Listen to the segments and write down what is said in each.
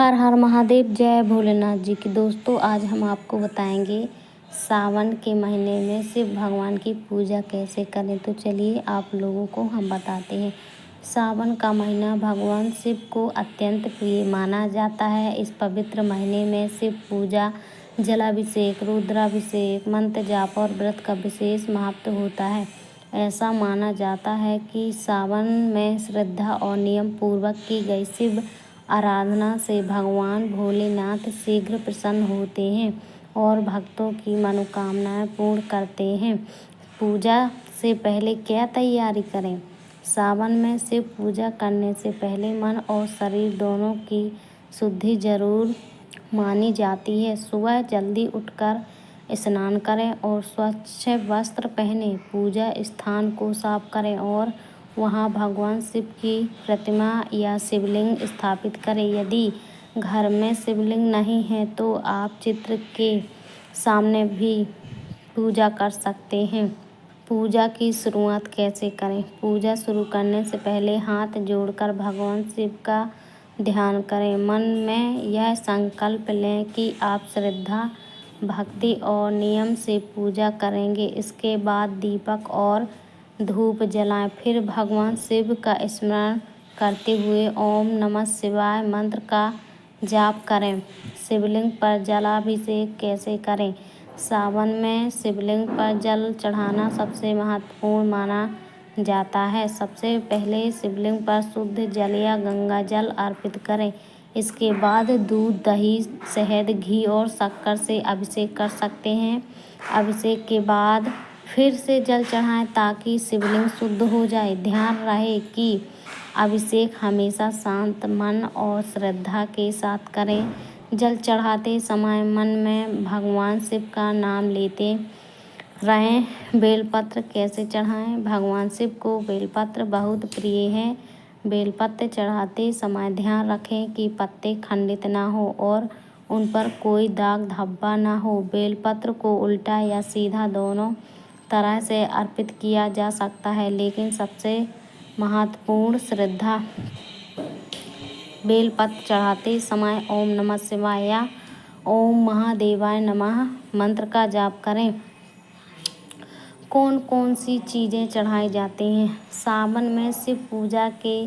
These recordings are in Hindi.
हर हर महादेव, जय भोलेनाथ जी की। दोस्तों, आज हम आपको बताएंगे सावन के महीने में शिव भगवान की पूजा कैसे करें। तो चलिए आप लोगों को हम बताते हैं। सावन का महीना भगवान शिव को अत्यंत प्रिय माना जाता है। इस पवित्र महीने में शिव पूजा, जलाभिषेक, रुद्राभिषेक, मंत्र जाप और व्रत का विशेष महत्व होता है। ऐसा माना जाता है कि सावन में श्रद्धा और नियम पूर्वक की गई शिव आराधना से भगवान भोलेनाथ शीघ्र प्रसन्न होते हैं और भक्तों की मनोकामनाएं पूर्ण करते हैं। पूजा से पहले क्या तैयारी करें? सावन में शिव पूजा करने से पहले मन और शरीर दोनों की शुद्धि जरूर मानी जाती है। सुबह जल्दी उठकर स्नान करें और स्वच्छ वस्त्र पहनें। पूजा स्थान को साफ करें और वहां भगवान शिव की प्रतिमा या शिवलिंग स्थापित करें। यदि घर में शिवलिंग नहीं है तो आप चित्र के सामने भी पूजा कर सकते हैं। पूजा की शुरुआत कैसे करें? पूजा शुरू करने से पहले हाथ जोड़कर भगवान शिव का ध्यान करें। मन में यह संकल्प लें कि आप श्रद्धा, भक्ति और नियम से पूजा करेंगे। इसके बाद दीपक और धूप जलाएं। फिर भगवान शिव का स्मरण करते हुए ओम नमः शिवाय मंत्र का जाप करें। शिवलिंग पर जलाभिषेक कैसे करें? सावन में शिवलिंग पर जल चढ़ाना सबसे महत्वपूर्ण माना जाता है। सबसे पहले शिवलिंग पर शुद्ध जल या गंगा जल अर्पित करें। इसके बाद दूध, दही, शहद, घी और शक्कर से अभिषेक कर सकते हैं। अभिषेक के बाद फिर से जल चढ़ाएं ताकि शिवलिंग शुद्ध हो जाए। ध्यान रहे कि अभिषेक हमेशा शांत मन और श्रद्धा के साथ करें। जल चढ़ाते समय मन में भगवान शिव का नाम लेते रहें। बेलपत्र कैसे चढ़ाएं? भगवान शिव को बेलपत्र बहुत प्रिय है। बेलपत्र चढ़ाते समय ध्यान रखें कि पत्ते खंडित ना हो और उन पर कोई दाग धब्बा ना हो। बेलपत्र को उल्टा या सीधा दोनों तरह से अर्पित किया जा सकता है, लेकिन सबसे महत्वपूर्ण श्रद्धा बेलपत्र चढ़ाते समय ओम नमः शिवाय या ओम महादेवाय नमः मंत्र का जाप करें। कौन कौन सी चीज़ें चढ़ाई जाती हैं? सावन में शिव पूजा के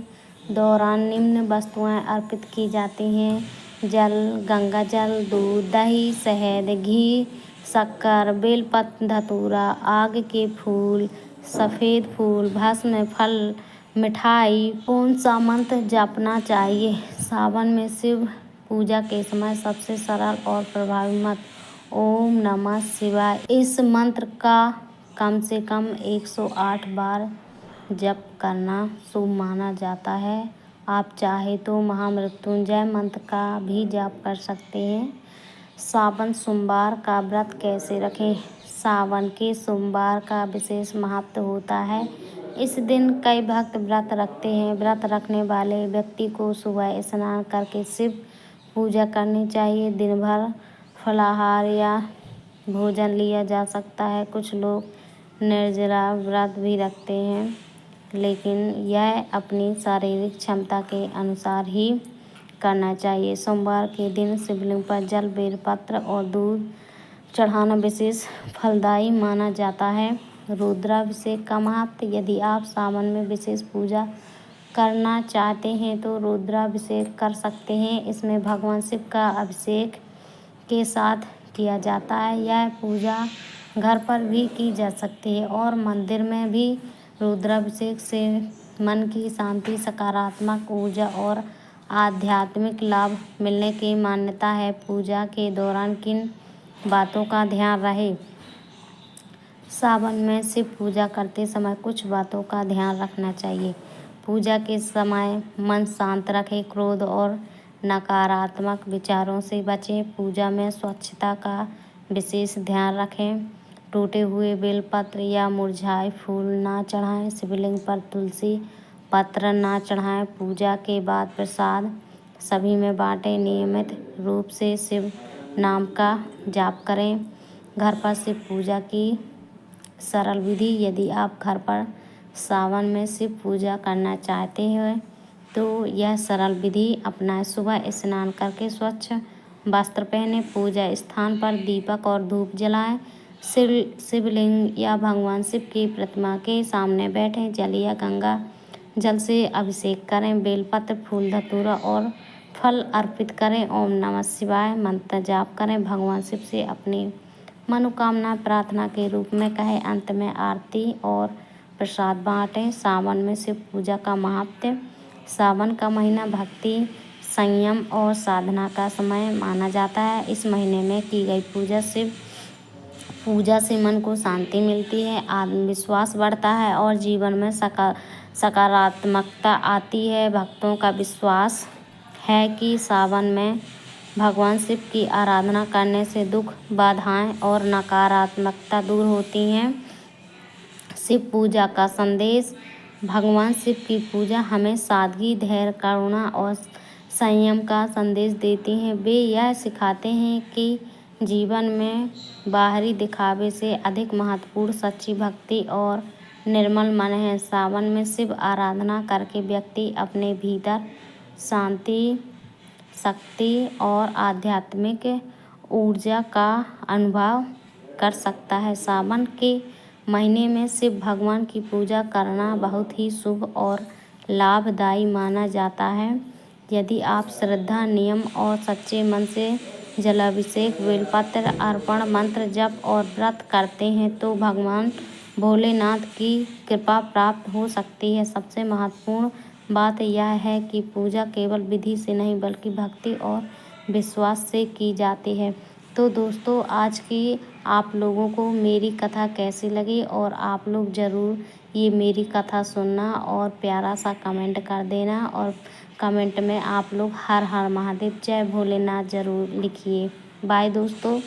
दौरान निम्न वस्तुएं अर्पित की जाती हैं: जल, गंगा जल, दूध, दही, शहद, घी, शक्कर, बेलपत्र, धतूरा, आग के फूल, सफ़ेद फूल, भस्म, फल, मिठाई। कौन सा मंत्र जपना चाहिए? सावन में शिव पूजा के समय सबसे सरल और प्रभावी मंत्र ओम नमः शिवाय। इस मंत्र का कम से कम 108 बार जप करना शुभ माना जाता है। आप चाहे तो महामृत्युंजय मंत्र का भी जाप कर सकते हैं। सावन सोमवार का व्रत कैसे रखें? सावन के सोमवार का विशेष महत्व होता है। इस दिन कई भक्त व्रत रखते हैं। व्रत रखने वाले व्यक्ति को सुबह स्नान करके शिव पूजा करनी चाहिए। दिन भर फलाहार या भोजन लिया जा सकता है। कुछ लोग निर्जला व्रत भी रखते हैं, लेकिन यह अपनी शारीरिक क्षमता के अनुसार ही करना चाहिए। सोमवार के दिन शिवलिंग पर जल, बेलपत्र और दूध चढ़ाना विशेष फलदायी माना जाता है। रुद्राभिषेक का महत्व। यदि आप सावन में विशेष पूजा करना चाहते हैं तो रुद्राभिषेक कर सकते हैं। इसमें भगवान शिव का अभिषेक के साथ किया जाता है। यह पूजा घर पर भी की जा सकती है और मंदिर में भी। रुद्राभिषेक से मन की शांति, सकारात्मक ऊर्जा और आध्यात्मिक लाभ मिलने की मान्यता है। पूजा के दौरान किन बातों का ध्यान रहे? सावन में शिव पूजा करते समय कुछ बातों का ध्यान रखना चाहिए। पूजा के समय मन शांत रखें। क्रोध और नकारात्मक विचारों से बचें। पूजा में स्वच्छता का विशेष ध्यान रखें। टूटे हुए बेलपत्र या मुरझाए फूल ना चढ़ाएं। शिवलिंग पर तुलसी पत्र ना चढ़ाएं। पूजा के बाद प्रसाद सभी में बांटें। नियमित रूप से शिव नाम का जाप करें। घर पर शिव पूजा की सरल विधि। यदि आप घर पर सावन में शिव पूजा करना चाहते हैं तो यह सरल विधि अपनाएं। सुबह स्नान करके स्वच्छ वस्त्र पहने, पूजा स्थान पर दीपक और धूप जलाएं, शिवलिंग या भगवान शिव की प्रतिमा के सामने बैठें, जल या गंगा जल से अभिषेक करें, बेलपत्र, फूल, धतूरा और फल अर्पित करें। ओम नमः शिवाय मंत्र जाप करें, भगवान शिव से अपनी मनोकामना प्रार्थना के रूप में कहें। अंत में आरती और प्रसाद बांटें। सावन में शिव पूजा का महत्व। सावन का महीना भक्ति, संयम और साधना का समय माना जाता है। इस महीने में की गई पूजा से मन को शांति मिलती है, आत्मविश्वास बढ़ता है और जीवन में सकारात्मकता आती है। भक्तों का विश्वास है कि सावन में भगवान शिव की आराधना करने से दुख, बाधाएं और नकारात्मकता दूर होती हैं। शिव पूजा का संदेश। भगवान शिव की पूजा हमें सादगी, धैर्य, करुणा और संयम का संदेश देती हैं। वे यह सिखाते हैं कि जीवन में बाहरी दिखावे से अधिक महत्वपूर्ण सच्ची भक्ति और निर्मल मन है। सावन में शिव आराधना करके व्यक्ति अपने भीतर शांति, शक्ति और आध्यात्मिक ऊर्जा का अनुभव कर सकता है। सावन के महीने में शिव भगवान की पूजा करना बहुत ही शुभ और लाभदायी माना जाता है। यदि आप श्रद्धा, नियम और सच्चे मन से जलाभिषेक, बेलपत्र अर्पण, मंत्र जप और व्रत करते हैं तो भगवान भोलेनाथ की कृपा प्राप्त हो सकती है। सबसे महत्वपूर्ण बात यह है कि पूजा केवल विधि से नहीं बल्कि भक्ति और विश्वास से की जाती है। तो दोस्तों, आज की आप लोगों को मेरी कथा कैसी लगी और आप लोग ज़रूर ये मेरी कथा सुनना और प्यारा सा कमेंट कर देना और कमेंट में आप लोग हर हर महादेव, जय भोलेनाथ ज़रूर लिखिए। बाय दोस्तों।